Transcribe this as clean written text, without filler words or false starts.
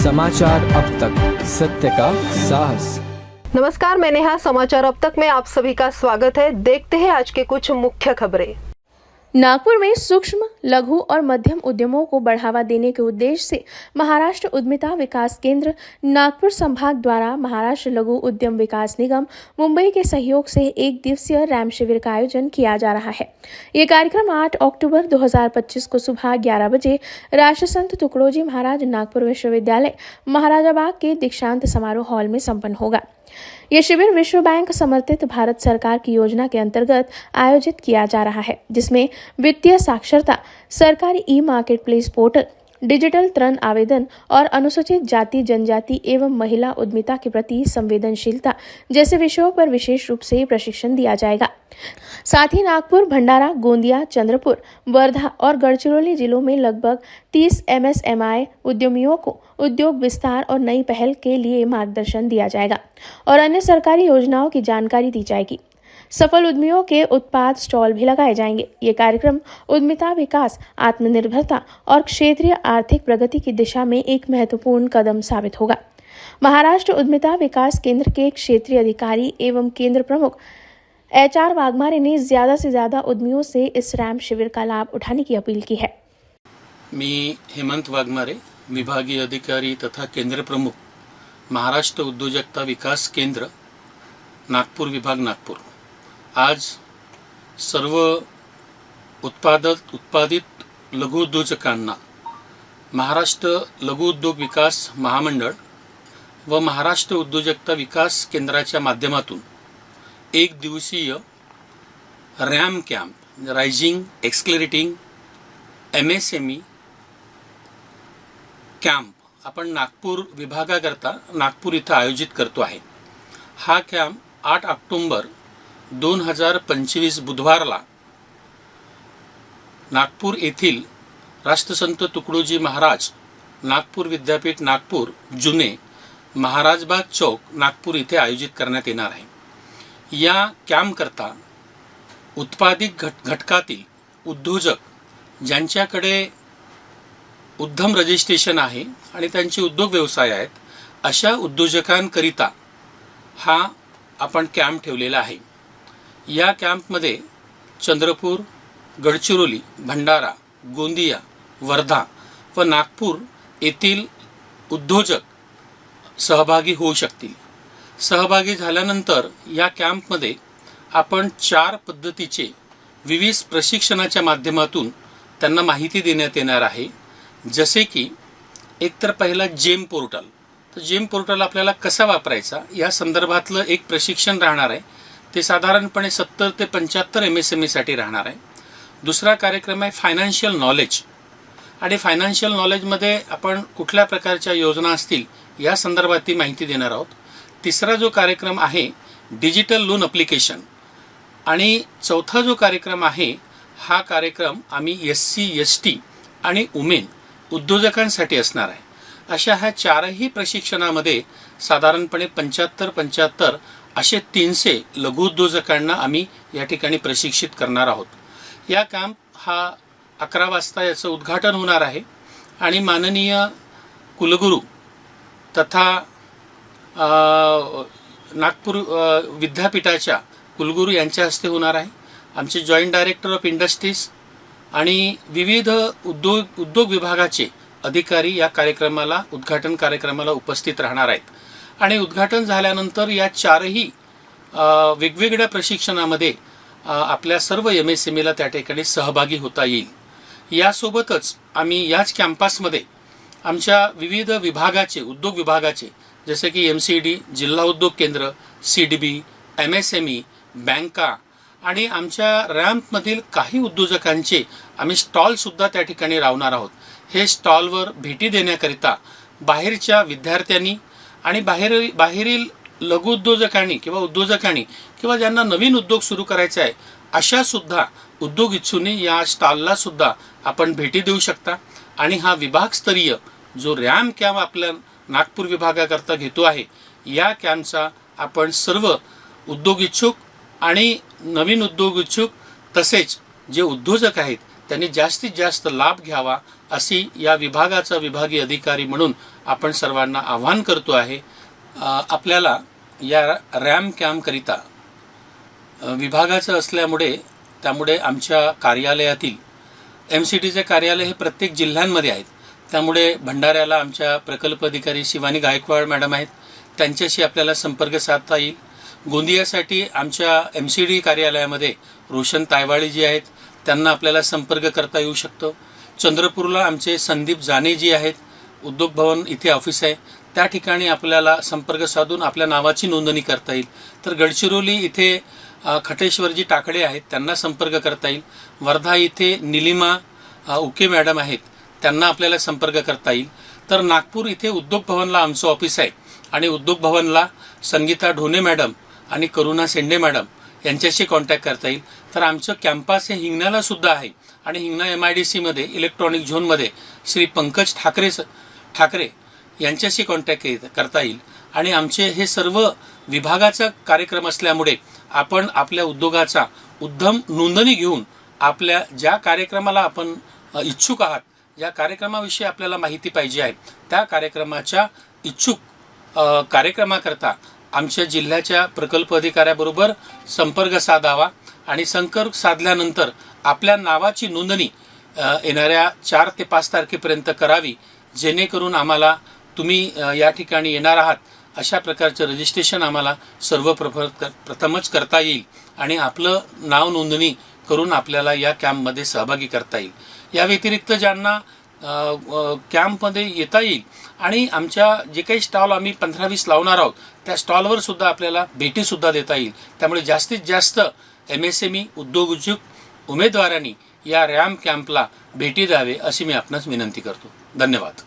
समाचार अब तक, सत्य का साहस। नमस्कार, मैं नेहा। समाचार अब तक में आप सभी का स्वागत है। देखते हैं आज के कुछ मुख्य खबरें। नागपुर में सूक्ष्म, लघु और मध्यम उद्यमों को बढ़ावा देने के उद्देश्य से महाराष्ट्र उद्यमिता विकास केंद्र नागपुर संभाग द्वारा महाराष्ट्र लघु उद्यम विकास निगम मुंबई के सहयोग से एक दिवसीय रैम शिविर का आयोजन किया जा रहा है। ये कार्यक्रम 8 अक्टूबर 2025 को सुबह 11 बजे राष्ट्रसंत तुकडोजी महाराज नागपुर विश्वविद्यालय महाराजा बाग के दीक्षांत समारोह हॉल में संपन्न होगा। ये शिविर विश्व बैंक समर्थित भारत सरकार की योजना के अंतर्गत आयोजित किया जा रहा है, जिसमें वित्तीय साक्षरता, सरकारी E market place portal, digital ऋण आवेदन और अनुसूचित जाति जनजाति एवं महिला उद्यमिता के प्रति संवेदनशीलता जैसे विषयों पर विशेष रूप से प्रशिक्षण दिया जाएगा। साथ ही नागपुर, भंडारा, गोंदिया, चंद्रपुर, वर्धा और गढ़चिरौली जिलों में लगभग 30 MSMI उद्यमियों को उद्योग विस्तार और नई पहल के लिए मार्गदर्शन दिया जाएगा और अन्य सरकारी योजनाओं की जानकारी दी जाएगी। सफल उद्यमियों के उत्पाद स्टॉल भी लगाए जाएंगे। ये कार्यक्रम उद्यमिता विकास, आत्मनिर्भरता और क्षेत्रीय आर्थिक प्रगति की दिशा में एक महत्वपूर्ण कदम साबित होगा। महाराष्ट्र उद्यमिता विकास केंद्र के क्षेत्रीय अधिकारी एवं केंद्र प्रमुख HR वाघमारे ने ज्यादा से ज्यादा उद्यमियों से इस रैम शिविर का लाभ उठाने की अपील की है। मी हेमंत वाघमारे, विभागीय अधिकारी तथा केंद्र प्रमुख, महाराष्ट्र उद्योजकता विकास केंद्र, नागपूर विभाग, नागपूर। आज सर्व उत्पादित लघु उद्योजकांना महाराष्ट्र लघु उद्योग विकास महामंडळ व महाराष्ट्र उद्योजकता विकास केंद्राच्या माध्यमातून एक दिवसीय RAM camp, raising accelerating MSME camp आपण नागपूर विभागाकरता नागपूर इथं आयोजित करतो आहे। हा कॅम्प 8 ऑक्टोबर 2025 बुधवारला नागपूर येथील राष्ट्रसंत तुकडोजी महाराज नागपूर विद्यापीठ नागपूर जुने महाराजबाग चौक नागपूर इथे आयोजित करण्यात येणार आहे। या कॅम्प करता उत्पादित घटकातील उद्योजक ज्यांच्याकडे उद्यम रजिस्ट्रेशन आहे आणि त्यांचे उद्योग व्यवसाय आहेत, अशा उद्योजकांकरिता हा आपण कॅम्प ठेवलेला आहे। या कॅम्पमध्ये चंद्रपूर, गडचिरोली, भंडारा, गोंदिया, वर्धा व नागपूर येथील उद्योजक सहभागी होऊ शकतील। सहभागी झाल्यानंतर या कॅम्पमध्ये आपण 4 पद्धतीचे विविध प्रशिक्षणाच्या माध्यमातून त्यांना माहिती देण्यात येणार आहे। जसे की एकतर पहिला जेम पोर्टल, तर जेम पोर्टल आपल्याला कसा वापरायचा या संदर्भातलं एक प्रशिक्षण राहणार आहे। ते साधारणपणे 70 ते 75 MSME साठी राहणार आहे। दुसरा कार्यक्रम आहे फायनान्शियल नॉलेज, आणि फायनान्शियल नॉलेजमध्ये आपण कुठल्या प्रकारच्या योजना असतील या संदर्भात ती माहिती देणार आहोत। तिसरा जो कार्यक्रम आहे डिजिटल लोन ॲप्लिकेशन, आणि चौथा जो कार्यक्रम आहे हा कार्यक्रम आम्ही SC ST आणि वुमेन उद्योजकांसाठी असणार आहे। अशा ह्या 4ही प्रशिक्षणामध्ये साधारणपणे 75 असे 300 लघु उद्योजकांना आम्ही या ठिकाणी प्रशिक्षित करणार आहोत। या कॅम्प हा 11 वाजता याचं उद्घाटन होणार आहे आणि माननीय कुलगुरू तथा नागपूर विद्यापीठाच्या कुलगुरू यांच्या हस्ते होणार आहे। आमचे जॉईंट डायरेक्टर ऑफ इंडस्ट्रीज आणि विविध उद्योग विभागाचे अधिकारी या कार्यक्रमाला, उद्घाटन कार्यक्रमाला उपस्थित राहणार आहेत। आणि उद्घाटन झाल्यानंतर या 4ही वेगवेगळ्या प्रशिक्षणामध्ये आपल्या सर्व MSMEला त्या ठिकाणी सहभागी होता येईल। यासोबतच आम्ही याच कॅम्पसमध्ये आमच्या विविध विभागाचे, उद्योग विभागाचे, जसे की MCD जिल्हा उद्योग केंद्र, CDB, MSME, बँका आणि आमच्या रॅम्पमधील काही उद्योजकांचे आम्ही स्टॉलसुद्धा त्या ठिकाणी लावणार आहोत। हे स्टॉलवर भेटी देण्याकरिता बाहेरच्या विद्यार्थ्यांनी आणि बाहेरील लघु उद्योजकांनी किंवा ज्यांना नवीन उद्योग सुरू करायचा आहे अशा सुद्धा उद्योग इच्छुनी या स्टॉलला सुद्धा आपण भेटी देऊ शकता। आणि हा विभागस्तरीय जो रॅम कॅम्प आपल्या नागपूर विभागाकरता घेतो आहे, या कॅम्पचा आपण सर्व उद्योग इच्छुक आणि नवीन उद्योग इच्छुक तसेच जे उद्योजक आहेत त्यांनी जास्तीत जास्त लाभ घ्यावा अशी या विभागाचा विभागीय अधिकारी म्हणून आपण सर्वांना आवाहन करतो आहे, आपल्याला या रॅम कॅम्पकरिता विभागाचं असल्यामुळे त्यामुळे आमच्या कार्यालयातील MCDचे कार्यालय हे प्रत्येक जिल्ह्यांमध्ये आहेत. त्यामुळे भंडाऱ्याला आमच्या प्रकल्प अधिकारी शिवानी गायकवाड मॅडम आहेत, त्यांच्याशी आपल्याला संपर्क साधता येईल. गोंदियासाठी आमच्या MCD कार्यालयामध्ये रोशन तायवाळे जी आहेत त्यांना आपल्याला संपर्क करता येऊ शकतो. चंद्रपूरला आमचे संदीप जाने जी आहेत, उद्योग भवन इथे ऑफिस आहे, त्या ठिकाणी आपल्याला संपर्क साधून आपल्या नावाची नोंदणी करता येईल. तर गडचिरोली इथे खटेश्वरजी टाकडे आहेत, त्यांना संपर्क करता येईल. वर्धा इथे निलिमा उके मॅडम आहेत, त्यांना आपल्याला संपर्क करता येईल. तर नागपूर इथे उद्योग भवनला आमचं ऑफिस आहे आणि उद्योग भवनला संगीता ढोणे मॅडम आणि करुणा सेंडे मॅडम यांच्याशी कॉन्टॅक्ट करता येईल. तर आमचं कॅम्पस हे हिंगण्याला सुद्धा आहे आणि हिंगणा MIDC मध्ये इलेक्ट्रॉनिक झोनमध्ये श्री पंकज ठाकरे यांच्याशी कॉन्टॅक्ट करता येईल. आणि आमचे हे सर्व विभागाचा कार्यक्रम असल्यामुळे आपण आपल्या उद्योगाचा उद्यम नोंदणी घेऊन आपल्या ज्या कार्यक्रमाला आपण इच्छुक आहात, ज्या कार्यक्रमाविषयी आपल्याला माहिती पाहिजे आहे, त्या कार्यक्रमाच्या इच्छुक कार्यक्रमाकरता आमच्या जिल्ह्याच्या प्रकल्प अधिकाऱ्याबरोबर संपर्क साधावा आणि संपर्क साधल्यानंतर आपल्या नावाची नोंदणी येणाऱ्या 4 ते 5 तारखेपर्यंत करावी, जेणेकरून आम्हाला तुम्ही या ठिकाणी येणार आहात अशा प्रकारचं रजिस्ट्रेशन आम्हाला प्रथमच करता येईल आणि आपलं नाव नोंदणी करून आपल्याला या कॅम्पमध्ये सहभागी करता येईल. या व्यतिरिक्त ज्यांना कॅम्पमध्ये येता येईल आणि आमच्या जे काही स्टॉल आम्ही 15-20 लावणार आहोत त्या स्टॉलवर सुद्धा आपल्याला भेटीसुद्धा देता येईल. त्यामुळे जास्तीत जास्त MSME उद्योजक उमेदवारांनी या रॅम कॅम्पला भेटी द्यावे अशी मी आपणास विनंती करतो. धन्यवाद.